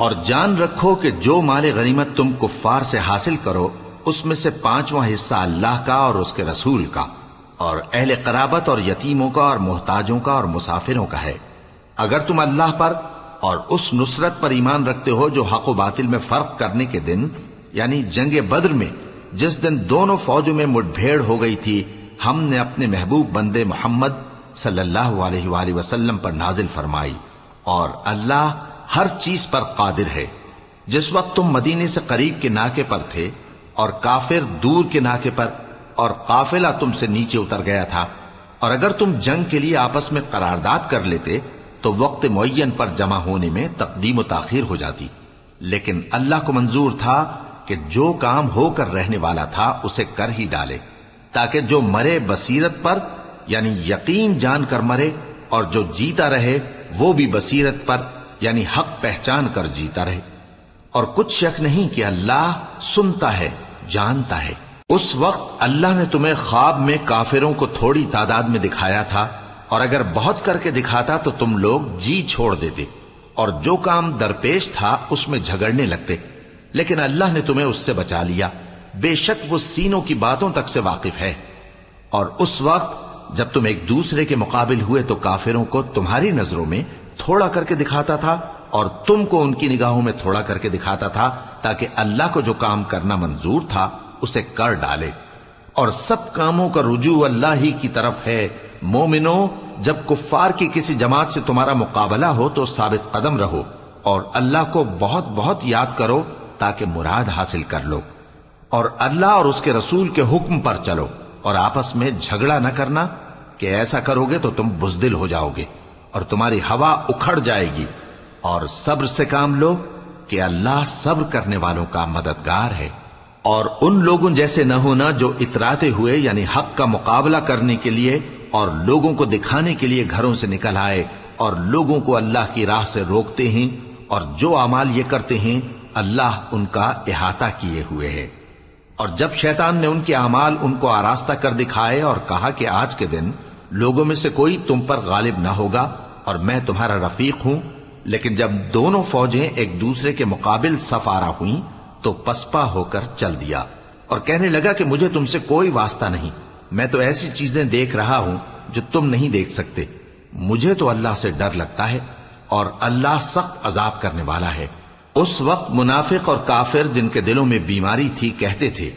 اور جان رکھو کہ جو مال غنیمت تم کفار سے حاصل کرو اس میں سے 5واں حصہ اللہ کا اور اس کے رسول کا اور اہل قرابت اور یتیموں کا اور محتاجوں کا اور مسافروں کا ہے۔ اگر تم اللہ پر اور اس نصرت پر ایمان رکھتے ہو جو حق و باطل میں فرق کرنے کے دن یعنی جنگ بدر میں جس دن دونوں فوجوں میں مٹ بھیڑ ہو گئی تھی ہم نے اپنے محبوب بندے محمد صلی اللہ علیہ وآلہ وسلم پر نازل فرمائی، اور اللہ ہر چیز پر قادر ہے۔ جس وقت تم مدینے سے قریب کے ناکے پر تھے اور کافر دور کے ناکے پر اور قافلہ تم سے نیچے اتر گیا تھا، اور اگر تم جنگ کے لیے آپس میں قرارداد کر لیتے تو وقت معین پر جمع ہونے میں تقدیم و تاخیر ہو جاتی، لیکن اللہ کو منظور تھا کہ جو کام ہو کر رہنے والا تھا اسے کر ہی ڈالے، تاکہ جو مرے بصیرت پر یعنی یقین جان کر مرے، اور جو جیتا رہے وہ بھی بصیرت پر یعنی حق پہچان کر جیتا رہے۔ اور کچھ شک نہیں کہ اللہ سنتا ہے، جانتا ہے۔ اس وقت اللہ نے تمہیں خواب میں کافروں کو تھوڑی تعداد میں دکھایا تھا، اور اگر بہت کر کے دکھاتا تو تم لوگ جی چھوڑ دیتے اور جو کام درپیش تھا اس میں جھگڑنے لگتے، لیکن اللہ نے تمہیں اس سے بچا لیا، بے شک وہ سینوں کی باتوں تک سے واقف ہے۔ اور اس وقت جب تم ایک دوسرے کے مقابل ہوئے تو کافروں کو تمہاری نظروں میں تھوڑا کر کے دکھاتا تھا اور تم کو ان کی نگاہوں میں تھوڑا کر کے دکھاتا تھا، تاکہ اللہ کو جو کام کرنا منظور تھا اسے کر ڈالے۔ اور سب کاموں کا رجوع اللہ ہی کی طرف ہے۔ مومنو، جب کفار کی کسی جماعت سے تمہارا مقابلہ ہو تو ثابت قدم رہو اور اللہ کو بہت بہت یاد کرو تاکہ مراد حاصل کر لو، اور اللہ اور اس کے رسول کے حکم پر چلو، اور آپس میں جھگڑا نہ کرنا کہ ایسا کرو گے تو تم بزدل ہو جاؤ گے اور تمہاری ہوا اکھڑ جائے گی، اور صبر سے کام لو کہ اللہ صبر کرنے والوں کا مددگار ہے۔ اور ان لوگوں جیسے نہ ہونا جو اتراتے ہوئے یعنی حق کا مقابلہ کرنے کے لیے اور لوگوں کو دکھانے کے لیے گھروں سے نکل آئے اور لوگوں کو اللہ کی راہ سے روکتے ہیں، اور جو اعمال یہ کرتے ہیں اللہ ان کا احاطہ کیے ہوئے ہے۔ اور جب شیطان نے ان کے اعمال ان کو آراستہ کر دکھائے اور کہا کہ آج کے دن لوگوں میں سے کوئی تم پر غالب نہ ہوگا اور میں تمہارا رفیق ہوں، لیکن جب دونوں فوجیں ایک دوسرے کے مقابل صف آرا ہوئیں تو پسپا ہو کر چل دیا اور کہنے لگا کہ مجھے تم سے کوئی واسطہ نہیں، میں تو ایسی چیزیں دیکھ رہا ہوں جو تم نہیں دیکھ سکتے، مجھے تو اللہ سے ڈر لگتا ہے اور اللہ سخت عذاب کرنے والا ہے۔ اس وقت منافق اور کافر جن کے دلوں میں بیماری تھی کہتے تھے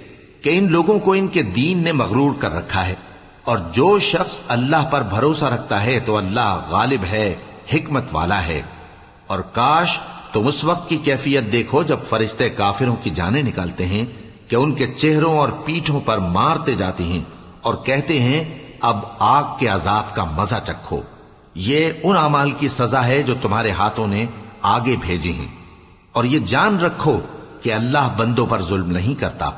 کہ ان لوگوں کو ان کے دین نے مغرور کر رکھا ہے، اور جو شخص اللہ پر بھروسہ رکھتا ہے تو اللہ غالب ہے، حکمت والا ہے۔ اور کاش تم اس وقت کی کیفیت دیکھو جب فرشتے کافروں کی جانیں نکالتے ہیں کہ ان کے چہروں اور پیٹھوں پر مارتے جاتے ہیں اور کہتے ہیں اب آگ کے عذاب کا مزہ چکھو، یہ ان اعمال کی سزا ہے جو تمہارے ہاتھوں نے آگے بھیجی ہیں۔ اور یہ جان رکھو کہ اللہ بندوں پر ظلم نہیں کرتا،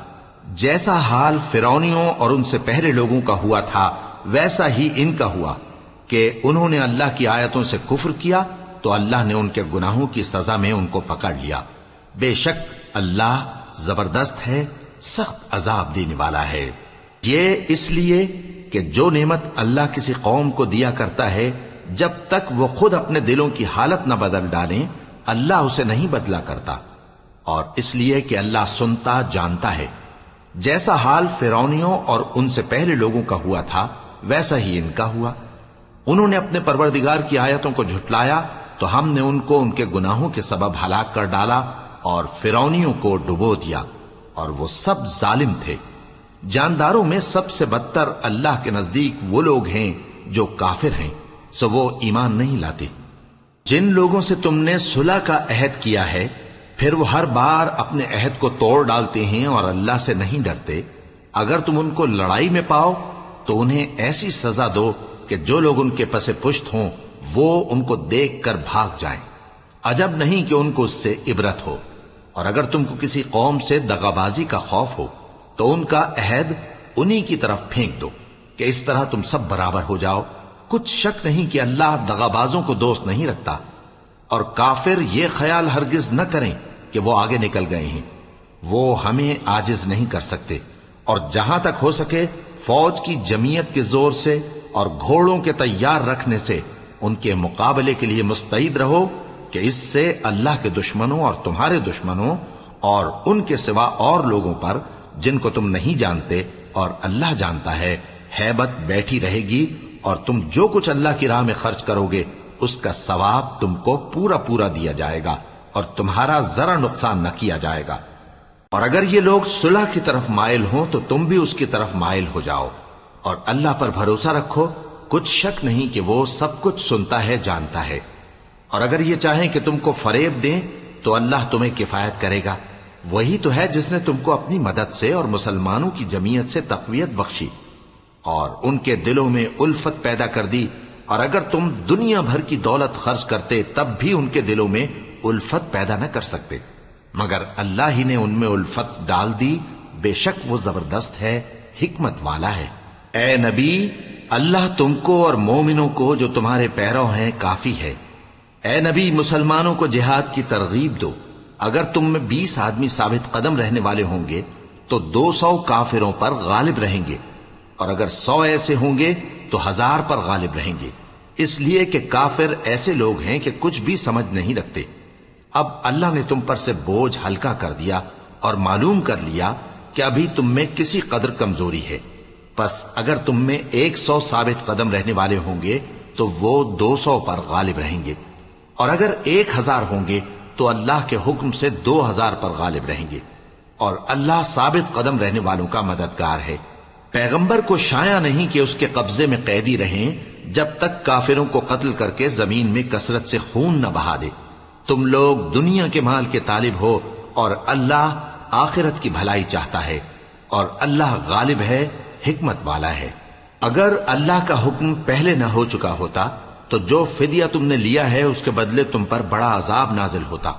جیسا حال فرعونیوں اور ان سے پہلے لوگوں کا ہوا تھا ویسا ہی ان کا ہوا کہ انہوں نے اللہ کی آیتوں سے کفر کیا تو اللہ نے ان کے گناہوں کی سزا میں ان کو پکڑ لیا۔ بے شک اللہ زبردست ہے، سخت عذاب دینے والا ہے۔ یہ اس لیے کہ جو نعمت اللہ کسی قوم کو دیا کرتا ہے جب تک وہ خود اپنے دلوں کی حالت نہ بدل ڈالیں اللہ اسے نہیں بدلا کرتا، اور اس لیے کہ اللہ سنتا جانتا ہے۔ جیسا حال فرعونیوں اور ان سے پہلے لوگوں کا ہوا تھا ویسا ہی ان کا ہوا۔ انہوں نے اپنے پروردگار کی آیتوں کو جھٹلایا تو ہم نے ان کو ان کے گناہوں کے سبب ہلاک کر ڈالا اور فرعونیوں کو ڈبو دیا، اور وہ سب ظالم تھے۔ جانداروں میں سب سے بدتر اللہ کے نزدیک وہ لوگ ہیں جو کافر ہیں، سو وہ ایمان نہیں لاتے۔ جن لوگوں سے تم نے صلح کا عہد کیا ہے پھر وہ ہر بار اپنے عہد کو توڑ ڈالتے ہیں اور اللہ سے نہیں ڈرتے، اگر تم ان کو لڑائی میں پاؤ تو انہیں ایسی سزا دو کہ جو لوگ ان کے پس پشت ہوں وہ ان کو دیکھ کر بھاگ جائیں، عجب نہیں کہ ان کو اس سے عبرت ہو۔ اور اگر تم کو کسی قوم سے دغابازی کا خوف ہو تو ان کا عہد انہی کی طرف پھینک دو کہ اس طرح تم سب برابر ہو جاؤ۔ کچھ شک نہیں کہ اللہ دغابازوں کو دوست نہیں رکھتا، اور کافر یہ خیال ہرگز نہ کریں کہ وہ آگے نکل گئے ہیں، وہ ہمیں عاجز نہیں کر سکتے۔ اور جہاں تک ہو سکے فوج کی جمعیت کے زور سے اور گھوڑوں کے تیار رکھنے سے ان کے مقابلے کے لیے مستعد رہو کہ اس سے اللہ کے دشمنوں اور تمہارے دشمنوں اور ان کے سوا اور لوگوں پر جن کو تم نہیں جانتے اور اللہ جانتا ہے ہیبت بیٹھی رہے گی، اور تم جو کچھ اللہ کی راہ میں خرچ کرو گے اس کا ثواب تم کو پورا پورا دیا جائے گا اور تمہارا ذرا نقصان نہ کیا جائے گا۔ اور اگر یہ لوگ صلح کی طرف مائل ہوں تو تم بھی اس کی طرف مائل ہو جاؤ، اور اللہ پر بھروسہ رکھو، کچھ شک نہیں کہ وہ سب کچھ سنتا ہے، جانتا ہے۔ اور اگر یہ چاہیں کہ تم کو فریب دیں تو اللہ تمہیں کفایت کرے گا، وہی تو ہے جس نے تم کو اپنی مدد سے اور مسلمانوں کی جمعیت سے تقویت بخشی اور ان کے دلوں میں الفت پیدا کر دی، اور اگر تم دنیا بھر کی دولت خرچ کرتے تب بھی ان کے دلوں میں الفت پیدا نہ کر سکتے، مگر اللہ ہی نے ان میں الفت ڈال دی، بے شک وہ زبردست ہے، حکمت والا ہے۔ اے نبی، اللہ تم کو اور مومنوں کو جو تمہارے پیرو ہیں کافی ہے۔ اے نبی، مسلمانوں کو جہاد کی ترغیب دو۔ اگر تم میں 20 آدمی ثابت قدم رہنے والے ہوں گے تو 200 کافروں پر غالب رہیں گے، اور اگر 100 ایسے ہوں گے تو 1000 پر غالب رہیں گے، اس لیے کہ کافر ایسے لوگ ہیں کہ کچھ بھی سمجھ نہیں رکھتے۔ اب اللہ نے تم پر سے بوجھ ہلکا کر دیا اور معلوم کر لیا کہ ابھی تم میں کسی قدر کمزوری ہے، پس اگر تم میں 100 ثابت قدم رہنے والے ہوں گے تو وہ 200 پر غالب رہیں گے، اور اگر 1000 ہوں گے تو اللہ کے حکم سے 2000 پر غالب رہیں گے، اور اللہ ثابت قدم رہنے والوں کا مددگار ہے۔ پیغمبر کو شایع نہیں کہ اس کے قبضے میں قیدی رہیں جب تک کافروں کو قتل کر کے زمین میں کثرت سے خون نہ بہا دے۔ تم لوگ دنیا کے مال کے طالب ہو اور اللہ آخرت کی بھلائی چاہتا ہے، اور اللہ غالب ہے، حکمت والا ہے۔ اگر اللہ کا حکم پہلے نہ ہو چکا ہوتا تو جو فدیہ تم نے لیا ہے اس کے بدلے تم پر بڑا عذاب نازل ہوتا۔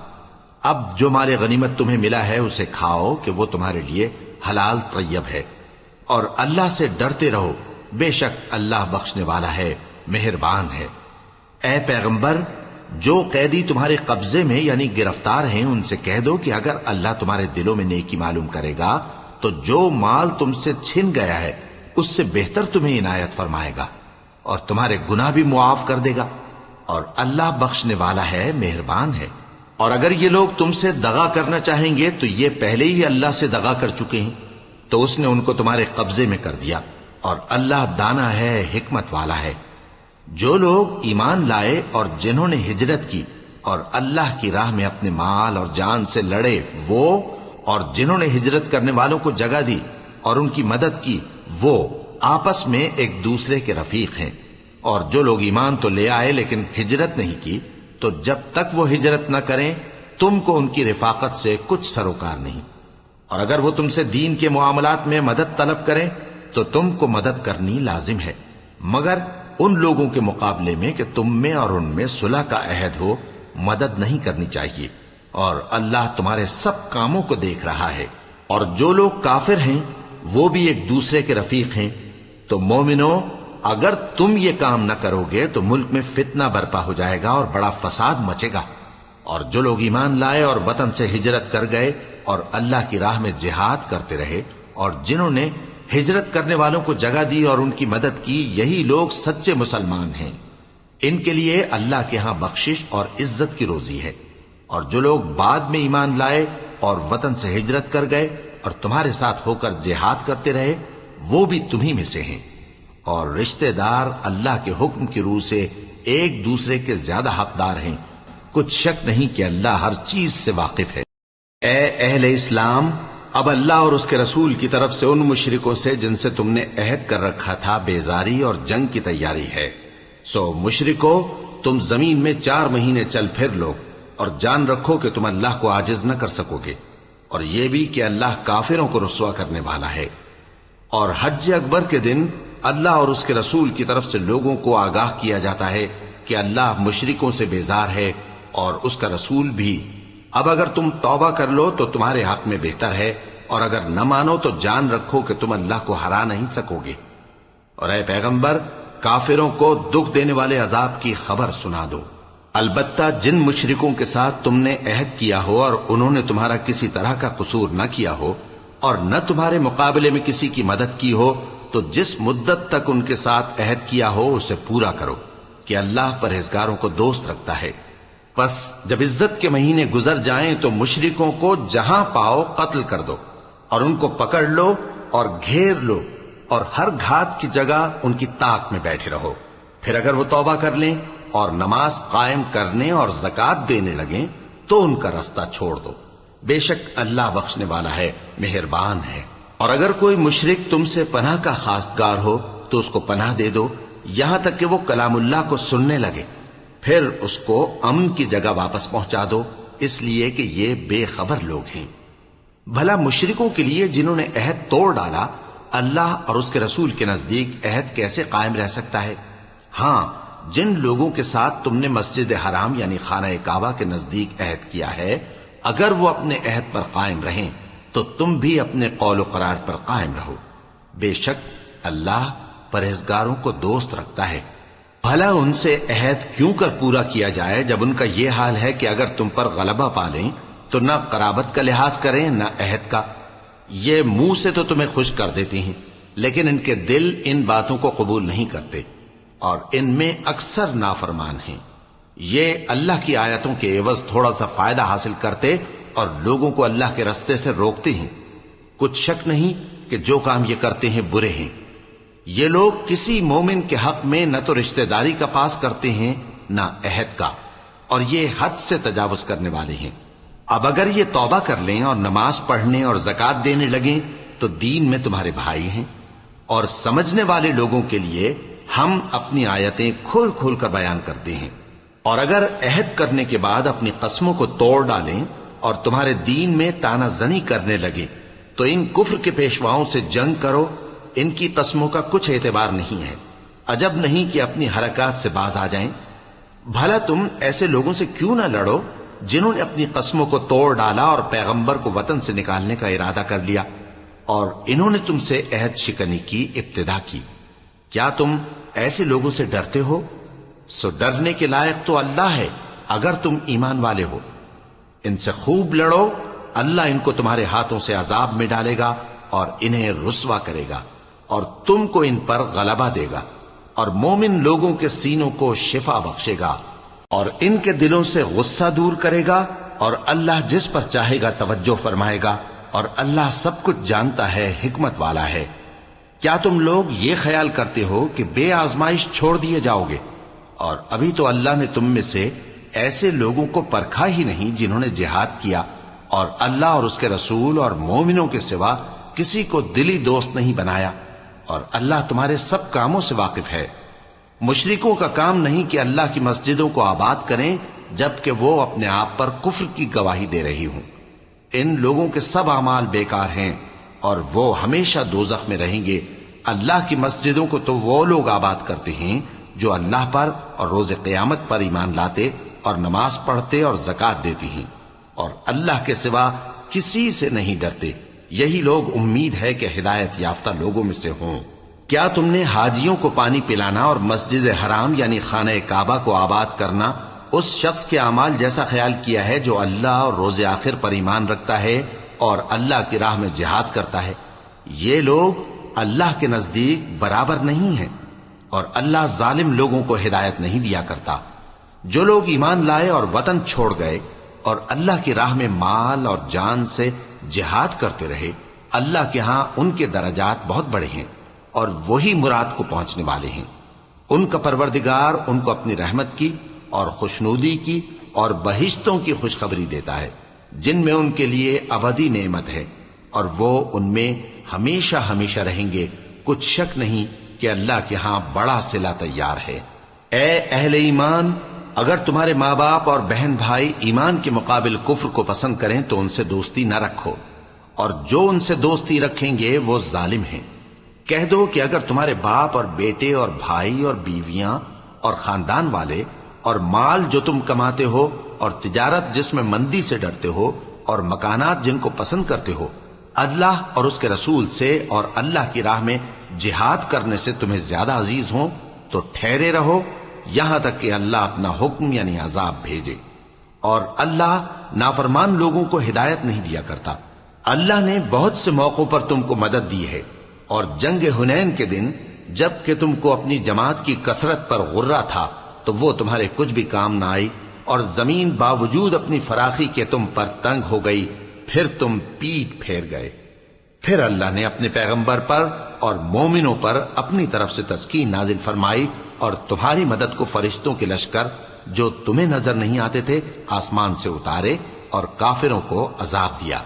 اب جو مال غنیمت تمہیں ملا ہے اسے کھاؤ کہ وہ تمہارے لیے حلال طیب ہے، اور اللہ سے ڈرتے رہو، بے شک اللہ بخشنے والا ہے، مہربان ہے۔ اے پیغمبر، جو قیدی تمہارے قبضے میں یعنی گرفتار ہیں ان سے کہہ دو کہ اگر اللہ تمہارے دلوں میں نیکی معلوم کرے گا تو جو مال تم سے چھن گیا ہے اس سے بہتر تمہیں عنایت فرمائے گا، اور تمہارے گناہ بھی معاف کر دے گا، اور اللہ بخشنے والا ہے، مہربان ہے۔ اور اگر یہ لوگ تم سے دغا کرنا چاہیں گے تو یہ پہلے ہی اللہ سے دغا کر چکے ہیں، تو اس نے ان کو تمہارے قبضے میں کر دیا، اور اللہ دانا ہے، حکمت والا ہے۔ جو لوگ ایمان لائے اور جنہوں نے ہجرت کی اور اللہ کی راہ میں اپنے مال اور جان سے لڑے، وہ اور جنہوں نے ہجرت کرنے والوں کو جگہ دی اور ان کی مدد کی، وہ آپس میں ایک دوسرے کے رفیق ہیں۔ اور جو لوگ ایمان تو لے آئے لیکن ہجرت نہیں کی، تو جب تک وہ ہجرت نہ کریں تم کو ان کی رفاقت سے کچھ سروکار نہیں، اور اگر وہ تم سے دین کے معاملات میں مدد طلب کریں تو تم کو مدد کرنی لازم ہے، مگر ان لوگوں کے مقابلے میں کہ تم میں اور ان میں صلح کا عہد ہو مدد نہیں کرنی چاہیے، اور اللہ تمہارے سب کاموں کو دیکھ رہا ہے۔ اور جو لوگ کافر ہیں وہ بھی ایک دوسرے کے رفیق ہیں۔ تو مومنو، اگر تم یہ کام نہ کرو گے تو ملک میں فتنہ برپا ہو جائے گا اور بڑا فساد مچے گا۔ اور جو لوگ ایمان لائے اور وطن سے ہجرت کر گئے اور اللہ کی راہ میں جہاد کرتے رہے، اور جنہوں نے ہجرت کرنے والوں کو جگہ دی اور ان کی مدد کی، یہی لوگ سچے مسلمان ہیں۔ ان کے لیے اللہ کے ہاں بخشش اور عزت کی روزی ہے۔ اور جو لوگ بعد میں ایمان لائے اور وطن سے ہجرت کر گئے اور تمہارے ساتھ ہو کر جہاد کرتے رہے، وہ بھی تمہیں میں سے ہیں۔ اور رشتہ دار اللہ کے حکم کی روح سے ایک دوسرے کے زیادہ حقدار ہیں، کچھ شک نہیں کہ اللہ ہر چیز سے واقف ہے۔ اے اہل اسلام، اب اللہ اور اس کے رسول کی طرف سے ان مشرکوں سے جن سے تم نے عہد کر رکھا تھا بیزاری اور جنگ کی تیاری ہے۔ سو مشرکو، تم زمین میں 4 مہینے چل پھر لو، اور جان رکھو کہ تم اللہ کو عاجز نہ کر سکو گے، اور یہ بھی کہ اللہ کافروں کو رسوا کرنے والا ہے۔ اور حج اکبر کے دن اللہ اور اس کے رسول کی طرف سے لوگوں کو آگاہ کیا جاتا ہے کہ اللہ مشرکوں سے بیزار ہے اور اس کا رسول بھی۔ اب اگر تم توبہ کر لو تو تمہارے حق میں بہتر ہے، اور اگر نہ مانو تو جان رکھو کہ تم اللہ کو ہرا نہیں سکو گے۔ اور اے پیغمبر، کافروں کو دکھ دینے والے عذاب کی خبر سنا دو۔ البتہ جن مشرکوں کے ساتھ تم نے عہد کیا ہو اور انہوں نے تمہارا کسی طرح کا قصور نہ کیا ہو اور نہ تمہارے مقابلے میں کسی کی مدد کی ہو، تو جس مدت تک ان کے ساتھ عہد کیا ہو اسے پورا کرو، کہ اللہ پرہیزگاروں کو دوست رکھتا ہے۔ پس جب عزت کے مہینے گزر جائیں تو مشرکوں کو جہاں پاؤ قتل کر دو اور ان کو پکڑ لو اور گھیر لو اور ہر گھات کی جگہ ان کی طاق میں بیٹھے رہو. پھر اگر وہ توبہ کر لیں اور نماز قائم کرنے اور زکات دینے لگیں تو ان کا رستہ چھوڑ دو. بے شک اللہ بخشنے والا ہے، مہربان ہے. اور اگر کوئی مشرک تم سے پناہ کا خواستگار ہو تو اس کو پناہ دے دو یہاں تک کہ وہ کلام اللہ کو سننے لگے، پھر اس کو امن کی جگہ واپس پہنچا دو، اس لیے کہ یہ بے خبر لوگ ہیں. بھلا مشرکوں کے لیے جنہوں نے عہد توڑ ڈالا اللہ اور اس کے رسول کے نزدیک عہد کیسے قائم رہ سکتا ہے؟ ہاں، جن لوگوں کے ساتھ تم نے مسجد حرام یعنی خانہ کعبہ کے نزدیک عہد کیا ہے، اگر وہ اپنے عہد پر قائم رہیں تو تم بھی اپنے قول و قرار پر قائم رہو. بے شک اللہ پرہیزگاروں کو دوست رکھتا ہے. بھلا ان سے عہد کیوں کر پورا کیا جائے جب ان کا یہ حال ہے کہ اگر تم پر غلبہ پا لیں تو نہ قرابت کا لحاظ کریں نہ عہد کا. یہ منہ سے تو تمہیں خوش کر دیتی ہیں لیکن ان کے دل ان باتوں کو قبول نہیں کرتے اور ان میں اکثر نافرمان ہیں. یہ اللہ کی آیتوں کے عوض تھوڑا سا فائدہ حاصل کرتے اور لوگوں کو اللہ کے رستے سے روکتے ہیں. کچھ شک نہیں کہ جو کام یہ کرتے ہیں برے ہیں. یہ لوگ کسی مومن کے حق میں نہ تو رشتہ داری کا پاس کرتے ہیں نہ عہد کا، اور یہ حد سے تجاوز کرنے والے ہیں. اب اگر یہ توبہ کر لیں اور نماز پڑھنے اور زکات دینے لگیں تو دین میں تمہارے بھائی ہیں. اور سمجھنے والے لوگوں کے لیے ہم اپنی آیتیں کھول کھول کر بیان کرتے ہیں. اور اگر عہد کرنے کے بعد اپنی قسموں کو توڑ ڈالیں اور تمہارے دین میں تانا زنی کرنے لگے تو ان کفر کے پیشواؤں سے جنگ کرو. ان کی قسموں کا کچھ اعتبار نہیں ہے. عجب نہیں کہ اپنی حرکات سے باز آ جائیں. بھلا تم ایسے لوگوں سے کیوں نہ لڑو جنہوں نے اپنی قسموں کو توڑ ڈالا اور پیغمبر کو وطن سے نکالنے کا ارادہ کر لیا اور انہوں نے تم سے عہد شکنی کی ابتدا کی. کیا تم ایسے لوگوں سے ڈرتے ہو؟ سو ڈرنے کے لائق تو اللہ ہے اگر تم ایمان والے ہو. ان سے خوب لڑو، اللہ ان کو تمہارے ہاتھوں سے عذاب میں ڈالے گا اور انہیں رسوا کرے گا اور تم کو ان پر غلبہ دے گا اور مومن لوگوں کے سینوں کو شفا بخشے گا اور ان کے دلوں سے غصہ دور کرے گا اور اللہ جس پر چاہے گا توجہ فرمائے گا اور اللہ سب کچھ جانتا ہے، حکمت والا ہے. کیا تم لوگ یہ خیال کرتے ہو کہ بے آزمائش چھوڑ دیے جاؤ گے؟ اور ابھی تو اللہ نے تم میں سے ایسے لوگوں کو پرکھا ہی نہیں جنہوں نے جہاد کیا اور اللہ اور اس کے رسول اور مومنوں کے سوا کسی کو دلی دوست نہیں بنایا، اور اللہ تمہارے سب کاموں سے واقف ہے. مشرکوں کا کام نہیں کہ اللہ کی مسجدوں کو آباد کریں جبکہ وہ اپنے آپ پر کفر کی گواہی دے رہی ہوں. ان لوگوں کے سب اعمال بیکار ہیں اور وہ ہمیشہ دوزخ میں رہیں گے. اللہ کی مسجدوں کو تو وہ لوگ آباد کرتے ہیں جو اللہ پر اور روز قیامت پر ایمان لاتے اور نماز پڑھتے اور زکات دیتی ہیں اور اللہ کے سوا کسی سے نہیں ڈرتے. یہی لوگ امید ہے کہ ہدایت یافتہ لوگوں میں سے ہوں. کیا تم نے حاجیوں کو پانی پلانا اور مسجد حرام یعنی خانہ کعبہ کو آباد کرنا اس شخص کے اعمال جیسا خیال کیا ہے جو اللہ اور روز آخر پر ایمان رکھتا ہے اور اللہ کی راہ میں جہاد کرتا ہے؟ یہ لوگ اللہ کے نزدیک برابر نہیں ہیں اور اللہ ظالم لوگوں کو ہدایت نہیں دیا کرتا. جو لوگ ایمان لائے اور وطن چھوڑ گئے اور اللہ کی راہ میں مال اور جان سے جہاد کرتے رہے، اللہ کے ہاں ان کے درجات بہت بڑے ہیں اور وہی مراد کو پہنچنے والے ہیں. ان کا پروردگار ان کو اپنی رحمت کی اور خوشنودی کی اور بہشتوں کی خوشخبری دیتا ہے جن میں ان کے لیے ابدی نعمت ہے اور وہ ان میں ہمیشہ ہمیشہ رہیں گے. کچھ شک نہیں کہ اللہ کے ہاں بڑا صلہ تیار ہے. اے اہل ایمان، اگر تمہارے ماں باپ اور بہن بھائی ایمان کے مقابل کفر کو پسند کریں تو ان سے دوستی نہ رکھو، اور جو ان سے دوستی رکھیں گے وہ ظالم ہیں. کہہ دو کہ اگر تمہارے باپ اور بیٹے اور بھائی اور بیویاں اور خاندان والے اور مال جو تم کماتے ہو اور تجارت جس میں مندی سے ڈرتے ہو اور مکانات جن کو پسند کرتے ہو اللہ اور اس کے رسول سے اور اللہ کی راہ میں جہاد کرنے سے تمہیں زیادہ عزیز ہوں تو ٹھہرے رہو یہاں تک کہ اللہ اپنا حکم یعنی عذاب بھیجے. اور اللہ نافرمان لوگوں کو ہدایت نہیں دیا کرتا. اللہ نے بہت سے موقعوں پر تم کو مدد دی ہے، اور جنگ حنین کے دن جب کہ تم کو اپنی جماعت کی کثرت پر غرہ تھا تو وہ تمہارے کچھ بھی کام نہ آئی اور زمین باوجود اپنی فراخی کے تم پر تنگ ہو گئی، پھر تم پیٹ پھیر گئے۔ پھر اللہ نے اپنے پیغمبر پر اور مومنوں پر اپنی طرف سے تسکین نازل فرمائی اور تمہاری مدد کو فرشتوں کے لشکر جو تمہیں نظر نہیں آتے تھے آسمان سے اتارے اور کافروں کو عذاب دیا،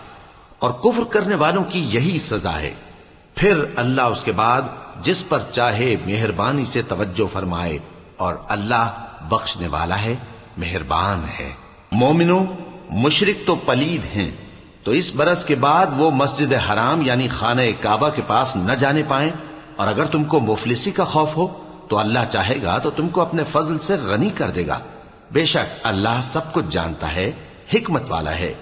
اور کفر کرنے والوں کی یہی سزا ہے۔ پھر اللہ اس کے بعد جس پر چاہے مہربانی سے توجہ فرمائے، اور اللہ بخشنے والا ہے، مہربان ہے۔ مومنوں، مشرک تو پلید ہیں، تو اس برس کے بعد وہ مسجد حرام یعنی خانہ کعبہ کے پاس نہ جانے پائیں، اور اگر تم کو مفلسی کا خوف ہو تو اللہ چاہے گا تو تم کو اپنے فضل سے غنی کر دے گا۔ بے شک اللہ سب کچھ جانتا ہے، حکمت والا ہے۔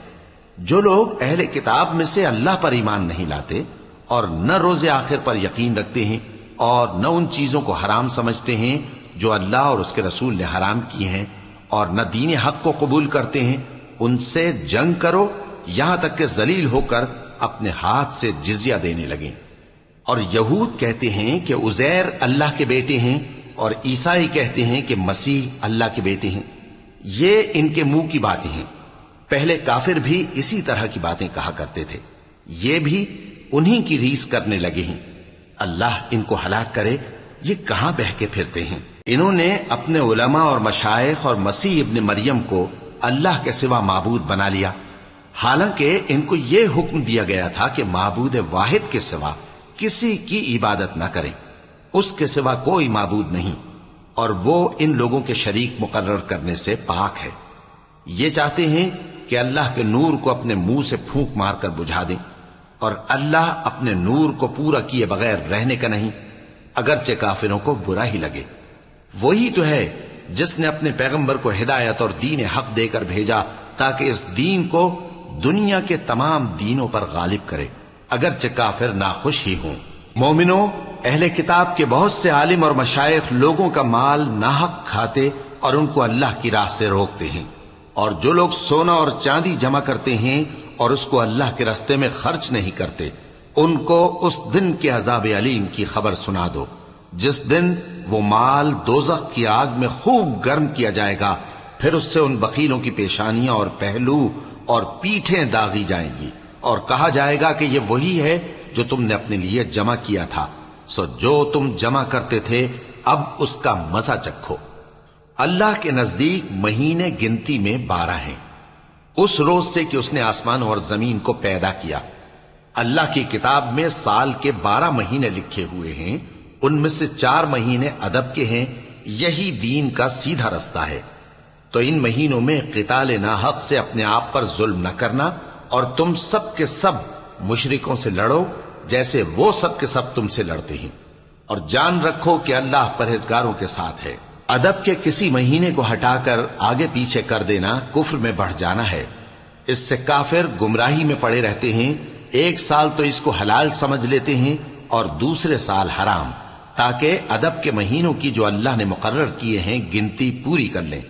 جو لوگ اہل کتاب میں سے اللہ پر ایمان نہیں لاتے اور نہ روز آخر پر یقین رکھتے ہیں اور نہ ان چیزوں کو حرام سمجھتے ہیں جو اللہ اور اس کے رسول نے حرام کی ہیں، اور نہ دین حق کو قبول کرتے ہیں، ان سے جنگ کرو یہاں تک کہ ذلیل ہو کر اپنے ہاتھ سے جزیہ دینے لگیں۔ اور یہود کہتے ہیں کہ عزیر اللہ کے بیٹے ہیں، اور عیسائی کہتے ہیں کہ مسیح اللہ کے بیٹے ہیں۔ یہ ان کے منہ کی باتیں ہیں، پہلے کافر بھی اسی طرح کی باتیں کہا کرتے تھے، یہ بھی انہی کی ریس کرنے لگے ہیں۔ اللہ ان کو ہلاک کرے، یہ کہاں بہہ کے پھرتے ہیں۔ انہوں نے اپنے علماء اور مشائخ اور مسیح ابن مریم کو اللہ کے سوا معبود بنا لیا، حالانکہ ان کو یہ حکم دیا گیا تھا کہ معبود واحد کے سوا کسی کی عبادت نہ کریں، اس کے سوا کوئی معبود نہیں، اور وہ ان لوگوں کے شریک مقرر کرنے سے پاک ہے۔ یہ چاہتے ہیں کہ اللہ کے نور کو اپنے منہ سے پھونک مار کر بجھا دیں، اور اللہ اپنے نور کو پورا کیے بغیر رہنے کا نہیں، اگرچہ کافروں کو برا ہی لگے۔ وہی تو ہے جس نے اپنے پیغمبر کو ہدایت اور دین حق دے کر بھیجا تاکہ اس دین کو دنیا کے تمام دینوں پر غالب کرے، اگرچہ کافر ناخوش ہی ہوں۔ مومنوں، اہل کتاب کے بہت سے عالم اور مشائخ لوگوں کا مال ناحق کھاتے اور ان کو اللہ کی راہ سے روکتے ہیں، اور جو لوگ سونا اور چاندی جمع کرتے ہیں اور اس کو اللہ کے راستے میں خرچ نہیں کرتے، ان کو اس دن کے عذاب علیم کی خبر سنا دو، جس دن وہ مال دوزخ کی آگ میں خوب گرم کیا جائے گا، پھر اس سے ان بخیلوں کی پیشانیاں اور پہلو اور پیٹھیں داغی جائیں گی، اور کہا جائے گا کہ یہ وہی ہے جو تم نے اپنے لیے جمع کیا تھا، سو جو تم جمع کرتے تھے اب اس کا مزہ چکھو۔ اللہ کے نزدیک مہینے گنتی میں 12 ہیں، اس روز سے کہ اس نے آسمان اور زمین کو پیدا کیا۔ اللہ کی کتاب میں سال کے 12 مہینے لکھے ہوئے ہیں، ان میں سے 4 مہینے ادب کے ہیں، یہی دین کا سیدھا رستہ ہے۔ تو ان مہینوں میں قتال ناحق سے اپنے آپ پر ظلم نہ کرنا، اور تم سب کے سب مشرکوں سے لڑو جیسے وہ سب کے سب تم سے لڑتے ہیں، اور جان رکھو کہ اللہ پرہیزگاروں کے ساتھ ہے۔ ادب کے کسی مہینے کو ہٹا کر آگے پیچھے کر دینا کفر میں بڑھ جانا ہے، اس سے کافر گمراہی میں پڑے رہتے ہیں۔ ایک سال تو اس کو حلال سمجھ لیتے ہیں اور دوسرے سال حرام، تاکہ ادب کے مہینوں کی جو اللہ نے مقرر کیے ہیں گنتی پوری کر لیں،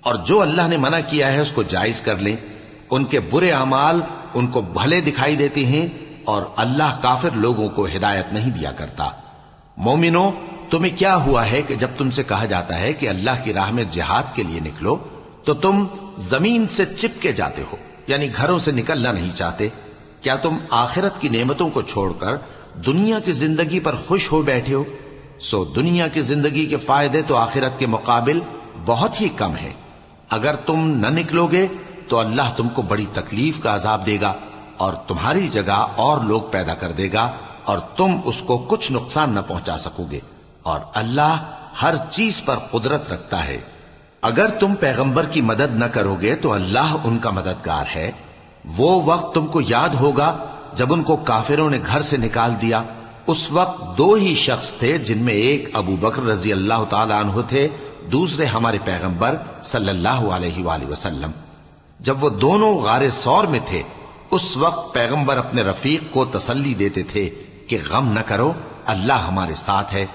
اور جو اللہ نے منع کیا ہے اس کو جائز کر لیں۔ ان کے برے اعمال ان کو بھلے دکھائی دیتے ہیں، اور اللہ کافر لوگوں کو ہدایت نہیں دیا کرتا۔ مومنوں، تمہیں کیا ہوا ہے کہ جب تم سے کہا جاتا ہے کہ اللہ کی راہ میں جہاد کے لیے نکلو تو تم زمین سے چپکے جاتے ہو، یعنی گھروں سے نکلنا نہیں چاہتے؟ کیا تم آخرت کی نعمتوں کو چھوڑ کر دنیا کی زندگی پر خوش ہو بیٹھے ہو؟ سو دنیا کی زندگی کے فائدے تو آخرت کے مقابل بہت ہی کم ہے۔ اگر تم نہ نکلو گے تو اللہ تم کو بڑی تکلیف کا عذاب دے گا، اور تمہاری جگہ اور لوگ پیدا کر دے گا، اور تم اس کو کچھ نقصان نہ پہنچا سکو گے، اور اللہ ہر چیز پر قدرت رکھتا ہے۔ اگر تم پیغمبر کی مدد نہ کرو گے تو اللہ ان کا مددگار ہے۔ وہ وقت تم کو یاد ہوگا جب ان کو کافروں نے گھر سے نکال دیا، اس وقت 2 ہی شخص تھے، جن میں ایک ابو بکر رضی اللہ تعالی عنہ تھے، دوسرے ہمارے پیغمبر صلی اللہ علیہ وآلہ وسلم۔ جب وہ دونوں غار ثور میں تھے، اس وقت پیغمبر اپنے رفیق کو تسلی دیتے تھے کہ غم نہ کرو، اللہ ہمارے ساتھ ہے۔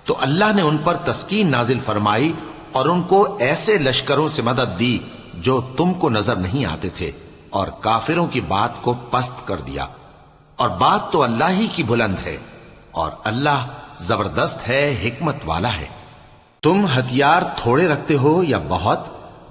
تو اللہ نے ان پر تسکین نازل فرمائی اور ان کو ایسے لشکروں سے مدد دی جو تم کو نظر نہیں آتے تھے، اور کافروں کی بات کو پست کر دیا۔ اور بات تو اللہ ہی کی بلند ہے، اور اللہ زبردست ہے، حکمت والا ہے۔ تم ہتھیار تھوڑے رکھتے ہو یا بہت،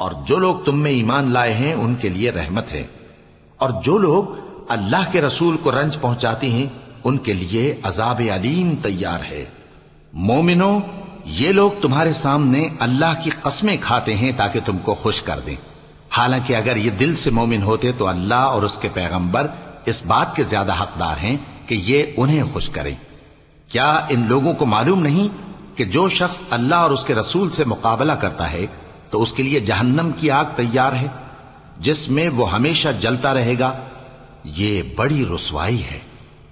اور جو لوگ تم میں ایمان لائے ہیں ان کے لیے رحمت ہے، اور جو لوگ اللہ کے رسول کو رنج پہنچاتے ہیں ان کے لیے عذاب علیم تیار ہے۔ مومنو، یہ لوگ تمہارے سامنے اللہ کی قسمیں کھاتے ہیں تاکہ تم کو خوش کر دیں، حالانکہ اگر یہ دل سے مومن ہوتے تو اللہ اور اس کے پیغمبر اس بات کے زیادہ حقدار ہیں کہ یہ انہیں خوش کریں۔ کیا ان لوگوں کو معلوم نہیں کہ جو شخص اللہ اور اس کے رسول سے مقابلہ کرتا ہے تو اس کے لیے جہنم کی آگ تیار ہے جس میں وہ ہمیشہ جلتا رہے گا؟ یہ بڑی رسوائی ہے۔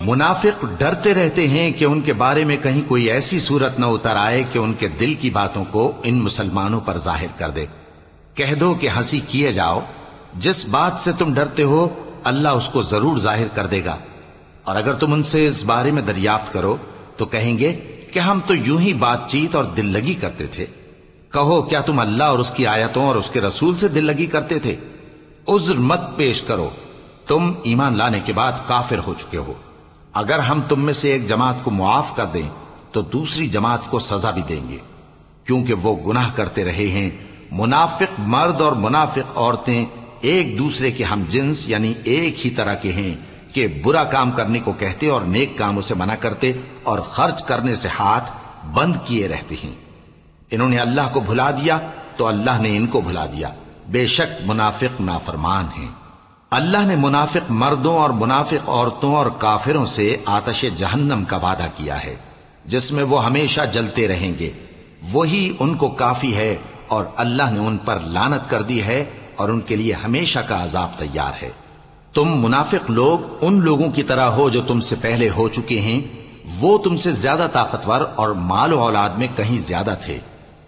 منافق ڈرتے رہتے ہیں کہ ان کے بارے میں کہیں کوئی ایسی صورت نہ اتر آئے کہ ان کے دل کی باتوں کو ان مسلمانوں پر ظاہر کر دے۔ کہہ دو کہ ہنسی کیے جاؤ، جس بات سے تم ڈرتے ہو اللہ اس کو ضرور ظاہر کر دے گا، اور اگر تم ان سے اس بارے میں دریافت کرو تو کہیں گے کہ ہم تو یوں ہی بات چیت اور دل لگی کرتے تھے۔ کہو کیا تم اللہ اور اس کی آیتوں اور اس کے رسول سے دل لگی کرتے تھے؟ عذر مت پیش کرو، تم ایمان لانے کے بعد کافر ہو چکے ہو۔ اگر ہم تم میں سے ایک جماعت کو معاف کر دیں تو دوسری جماعت کو سزا بھی دیں گے، کیونکہ وہ گناہ کرتے رہے ہیں۔ منافق مرد اور منافق عورتیں ایک دوسرے کے ہم جنس یعنی ایک ہی طرح کے ہیں کہ برا کام کرنے کو کہتے اور نیک کاموں سے منع کرتے اور خرچ کرنے سے ہاتھ بند کیے رہتے ہیں۔ انہوں نے اللہ کو بھلا دیا تو اللہ نے ان کو بھلا دیا، بے شک منافق نافرمان ہیں۔ اللہ نے منافق مردوں اور منافق عورتوں اور کافروں سے آتش جہنم کا وعدہ کیا ہے جس میں وہ ہمیشہ جلتے رہیں گے، وہی ان کو کافی ہے، اور اللہ نے ان پر لعنت کر دی ہے اور ان کے لیے ہمیشہ کا عذاب تیار ہے۔ تم منافق لوگ ان لوگوں کی طرح ہو جو تم سے پہلے ہو چکے ہیں، وہ تم سے زیادہ طاقتور اور مال و اولاد میں کہیں زیادہ تھے،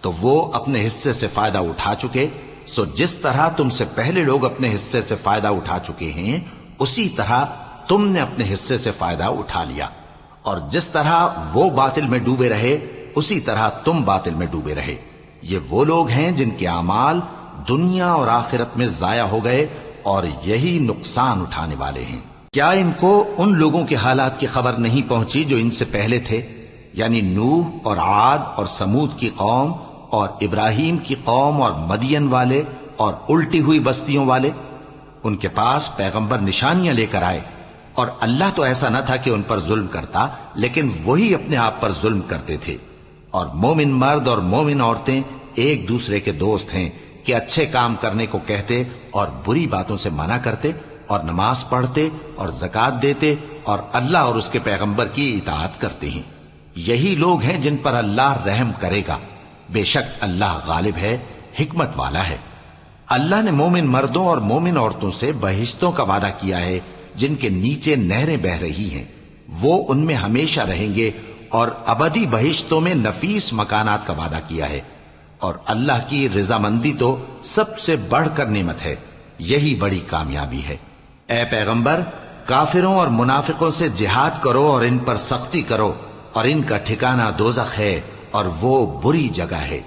تو وہ اپنے حصے سے فائدہ اٹھا چکے، سو جس طرح تم سے پہلے لوگ اپنے حصے سے فائدہ اٹھا چکے ہیں اسی طرح تم نے اپنے حصے سے فائدہ اٹھا لیا، اور جس طرح وہ باطل میں ڈوبے رہے اسی طرح تم باطل میں ڈوبے رہے۔ یہ وہ لوگ ہیں جن کے اعمال دنیا اور آخرت میں ضائع ہو گئے اور یہی نقصان اٹھانے والے ہیں۔ کیا ان کو ان لوگوں کے حالات کی خبر نہیں پہنچی جو ان سے پہلے تھے، یعنی نوح اور عاد اور سمود کی قوم اور ابراہیم کی قوم اور مدین والے اور الٹی ہوئی بستیوں والے؟ ان کے پاس پیغمبر نشانیاں لے کر آئے، اور اللہ تو ایسا نہ تھا کہ ان پر ظلم کرتا، لیکن وہی اپنے آپ پر ظلم کرتے تھے۔ اور مومن مرد اور مومن عورتیں ایک دوسرے کے دوست ہیں کہ اچھے کام کرنے کو کہتے اور بری باتوں سے منع کرتے، اور نماز پڑھتے اور زکوٰۃ دیتے اور اللہ اور اس کے پیغمبر کی اطاعت کرتے ہیں۔ یہی لوگ ہیں جن پر اللہ رحم کرے گا، بے شک اللہ غالب ہے، حکمت والا ہے۔ اللہ نے مومن مردوں اور مومن عورتوں سے بہشتوں کا وعدہ کیا ہے جن کے نیچے نہریں بہ رہی ہیں، وہ ان میں ہمیشہ رہیں گے، اور ابدی بہشتوں میں نفیس مکانات کا وعدہ کیا ہے۔ اور اللہ کی رضامندی تو سب سے بڑھ کر نعمت ہے، یہی بڑی کامیابی ہے۔ اے پیغمبر، کافروں اور منافقوں سے جہاد کرو اور ان پر سختی کرو، اور ان کا ٹھکانہ دوزخ ہے اور وہ بری جگہ ہے۔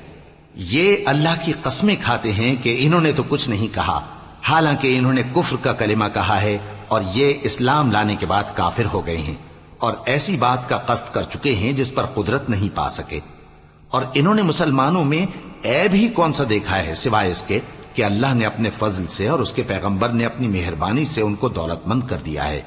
یہ اللہ کی قسمیں کھاتے ہیں کہ انہوں نے تو کچھ نہیں کہا، حالانکہ انہوں نے کفر کا کلمہ کہا ہے اور یہ اسلام لانے کے بعد کافر ہو گئے ہیں، اور ایسی بات کا قصد کر چکے ہیں جس پر قدرت نہیں پا سکے۔ اور انہوں نے مسلمانوں میں عیب ہی کون سا دیکھا ہے سوائے اس کے کہ اللہ نے اپنے فضل سے اور اس کے پیغمبر نے اپنی مہربانی سے ان کو دولت مند کر دیا ہے۔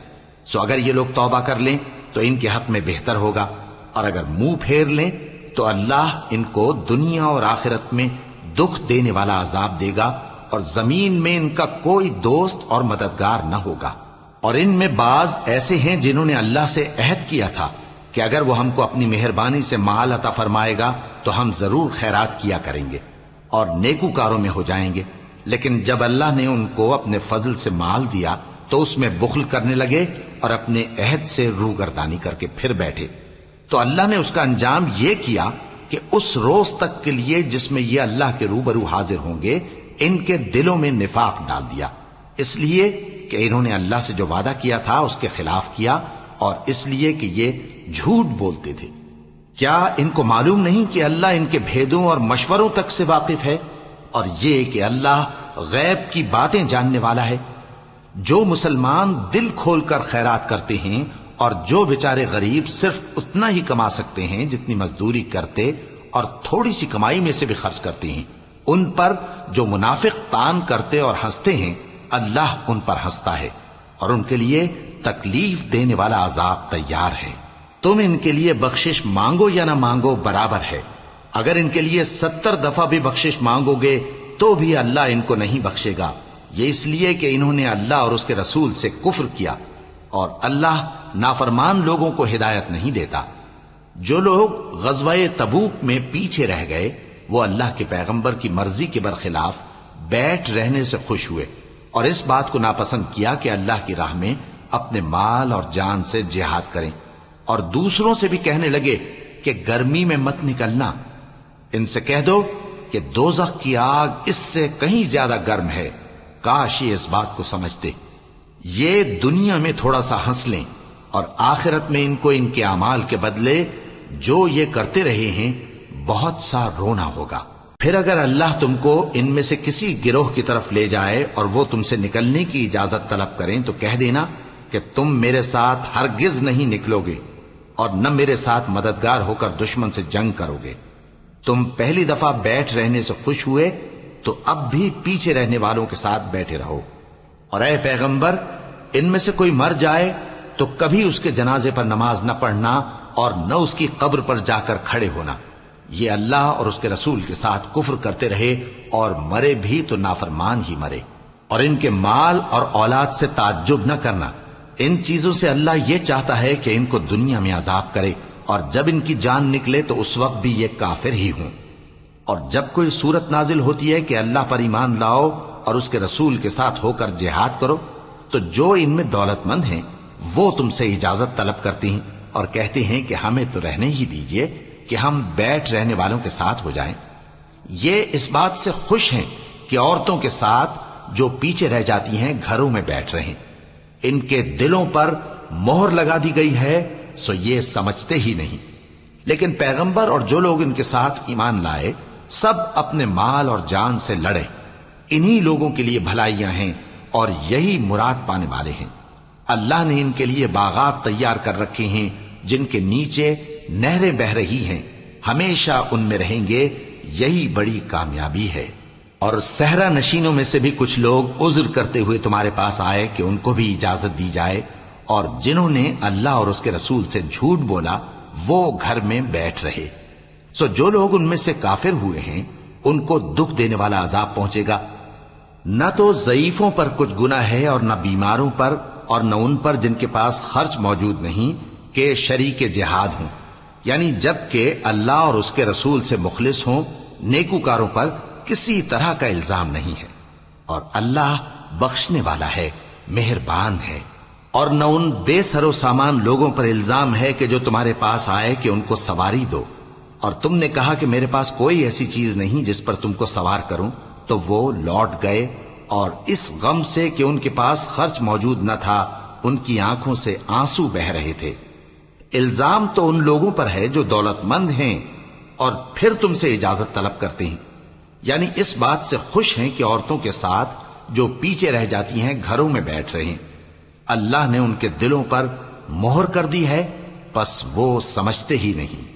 سو اگر یہ لوگ توبہ کر لیں تو ان کے حق میں بہتر ہوگا، اور اگر منہ پھیر لیں تو اللہ ان کو دنیا اور آخرت میں دکھ دینے والا عذاب دے گا، اور زمین میں ان کا کوئی دوست اور مددگار نہ ہوگا۔ اور ان میں بعض ایسے ہیں جنہوں نے اللہ سے عہد کیا تھا کہ اگر وہ ہم کو اپنی مہربانی سے مال عطا فرمائے گا تو ہم ضرور خیرات کیا کریں گے اور نیکوکاروں میں ہو جائیں گے، لیکن جب اللہ نے ان کو اپنے فضل سے مال دیا تو اس میں بخل کرنے لگے اور اپنے عہد سے روگردانی کر کے پھر بیٹھے۔ تو اللہ نے اس کا انجام یہ کیا کہ اس روز تک کے لیے جس میں یہ اللہ کے روبرو حاضر ہوں گے ان کے دلوں میں نفاق ڈال دیا، اس لیے کہ انہوں نے اللہ سے جو وعدہ کیا تھا اس کے خلاف کیا، اور اس لیے کہ یہ جھوٹ بولتے تھے۔ کیا ان کو معلوم نہیں کہ اللہ ان کے بھیدوں اور مشوروں تک سے واقف ہے، اور یہ کہ اللہ غیب کی باتیں جاننے والا ہے؟ جو مسلمان دل کھول کر خیرات کرتے ہیں اور جو بیچارے غریب صرف اتنا ہی کما سکتے ہیں جتنی مزدوری کرتے اور تھوڑی سی کمائی میں سے بھی خرچ کرتے ہیں، ان پر جو منافق تان کرتے اور ہنستے ہیں اللہ ان پر ہنستا ہے اور ان کے لیے تکلیف دینے والا عذاب تیار ہے۔ تم ان کے لیے بخشش مانگو یا نہ مانگو برابر ہے، اگر ان کے لیے 70 دفعہ بھی بخشش مانگو گے تو بھی اللہ ان کو نہیں بخشے گا، یہ اس لیے کہ انہوں نے اللہ اور اس کے رسول سے کفر کیا، اور اللہ نافرمان لوگوں کو ہدایت نہیں دیتا۔ جو لوگ غزوہ تبوک میں پیچھے رہ گئے وہ اللہ کے پیغمبر کی مرضی کے برخلاف بیٹھ رہنے سے خوش ہوئے اور اس بات کو ناپسند کیا کہ اللہ کی راہ میں اپنے مال اور جان سے جہاد کریں، اور دوسروں سے بھی کہنے لگے کہ گرمی میں مت نکلنا، ان سے کہہ دو کہ دوزخ کی آگ اس سے کہیں زیادہ گرم ہے، کاش یہ اس بات کو سمجھتے۔ یہ دنیا میں تھوڑا سا ہنس لیں اور آخرت میں ان کو ان کے اعمال کے بدلے جو یہ کرتے رہے ہیں بہت سا رونا ہوگا۔ پھر اگر اللہ تم کو ان میں سے کسی گروہ کی طرف لے جائے اور وہ تم سے نکلنے کی اجازت طلب کریں تو کہہ دینا کہ تم میرے ساتھ ہرگز نہیں نکلو گے اور نہ میرے ساتھ مددگار ہو کر دشمن سے جنگ کرو گے۔ تم پہلی دفعہ بیٹھ رہنے سے خوش ہوئے تو اب بھی پیچھے رہنے والوں کے ساتھ بیٹھے رہو، اور اے پیغمبر ان میں سے کوئی مر جائے تو کبھی اس کے جنازے پر نماز نہ پڑھنا اور نہ اس کی قبر پر جا کر کھڑے ہونا، یہ اللہ اور اس کے رسول کے ساتھ کفر کرتے رہے اور مرے بھی تو نافرمان ہی مرے۔ اور ان کے مال اور اولاد سے تعجب نہ کرنا، ان چیزوں سے اللہ یہ چاہتا ہے کہ ان کو دنیا میں عذاب کرے اور جب ان کی جان نکلے تو اس وقت بھی یہ کافر ہی ہوں۔ اور جب کوئی صورت نازل ہوتی ہے کہ اللہ پر ایمان لاؤ اور اس کے رسول کے ساتھ ہو کر جہاد کرو تو جو ان میں دولت مند ہیں وہ تم سے اجازت طلب کرتی ہیں اور کہتے ہیں کہ ہمیں تو رہنے ہی دیجئے کہ ہم بیٹھ رہنے والوں کے ساتھ ہو جائیں۔ یہ اس بات سے خوش ہیں کہ عورتوں کے ساتھ جو پیچھے رہ جاتی ہیں گھروں میں بیٹھ رہیں، ان کے دلوں پر مہر لگا دی گئی ہے سو یہ سمجھتے ہی نہیں۔ لیکن پیغمبر اور جو لوگ ان کے ساتھ ایمان لائے سب اپنے مال اور جان سے لڑے، انہی لوگوں کے لیے بھلائیاں ہیں اور یہی مراد پانے والے ہیں۔ اللہ نے ان کے لیے باغات تیار کر رکھے ہیں جن کے نیچے نہریں بہ رہی ہیں، ہمیشہ ان میں رہیں گے، یہی بڑی کامیابی ہے۔ اور صحرا نشینوں میں سے بھی کچھ لوگ عذر کرتے ہوئے تمہارے پاس آئے کہ ان کو بھی اجازت دی جائے، اور جنہوں نے اللہ اور اس کے رسول سے جھوٹ بولا وہ گھر میں بیٹھ رہے۔ سو جو لوگ ان میں سے کافر ہوئے ہیں ان کو دکھ دینے والا عذاب پہنچے گا، نہ تو ضعیفوں پر کچھ گناہ ہے اور نہ بیماروں پر اور نہ ان پر جن کے پاس خرچ موجود نہیں کہ شریک جہاد ہوں، یعنی جب کہ اللہ اور اس کے رسول سے مخلص ہوں، نیکوکاروں پر کسی طرح کا الزام نہیں ہے، اور اللہ بخشنے والا ہے، مہربان ہے۔ اور نہ ان بے سر و سامان لوگوں پر الزام ہے کہ جو تمہارے پاس آئے کہ ان کو سواری دو، اور تم نے کہا کہ میرے پاس کوئی ایسی چیز نہیں جس پر تم کو سوار کروں، تو وہ لوٹ گئے اور اس غم سے کہ ان کے پاس خرچ موجود نہ تھا ان کی آنکھوں سے آنسو بہ رہے تھے۔ الزام تو ان لوگوں پر ہے جو دولت مند ہیں اور پھر تم سے اجازت طلب کرتے ہیں، یعنی اس بات سے خوش ہیں کہ عورتوں کے ساتھ جو پیچھے رہ جاتی ہیں گھروں میں بیٹھ رہے ہیں۔ اللہ نے ان کے دلوں پر مہر کر دی ہے، پس وہ سمجھتے ہی نہیں۔